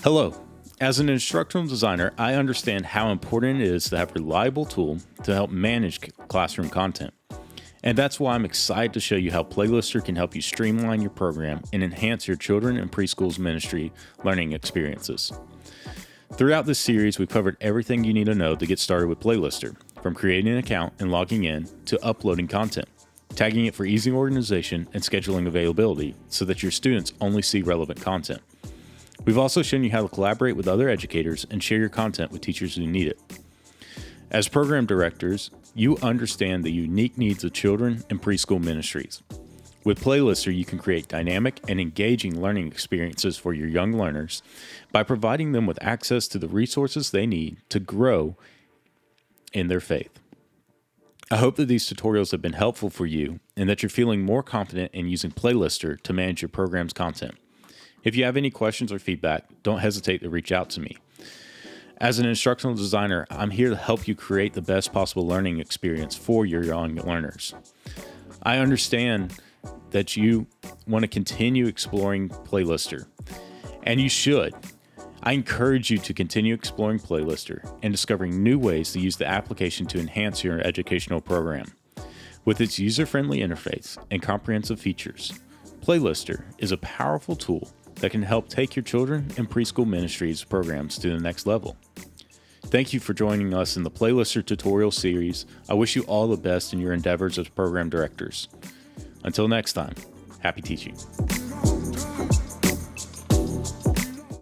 Hello. As an instructional designer, I understand how important it is to have a reliable tool to help manage classroom content. And that's why I'm excited to show you how Playlister can help you streamline your program and enhance your children and preschool's ministry learning experiences. Throughout this series, we've covered everything you need to know to get started with Playlister, from creating an account and logging in to uploading content, tagging it for easy organization and scheduling availability so that your students only see relevant content. We've also shown you how to collaborate with other educators and share your content with teachers who need it. As program directors, you understand the unique needs of children and preschool ministries. With Playlister, you can create dynamic and engaging learning experiences for your young learners by providing them with access to the resources they need to grow in their faith. I hope that these tutorials have been helpful for you and that you're feeling more confident in using Playlister to manage your program's content. If you have any questions or feedback, don't hesitate to reach out to me. As an instructional designer, I'm here to help you create the best possible learning experience for your young learners. I understand that you want to continue exploring Playlister, and you should. I encourage you to continue exploring Playlister and discovering new ways to use the application to enhance your educational program. With its user-friendly interface and comprehensive features, Playlister is a powerful tool that can help take your children and preschool ministries programs to the next level. Thank you for joining us in the Playlister tutorial series. I wish you all the best in your endeavors as program directors. Until next time, happy teaching.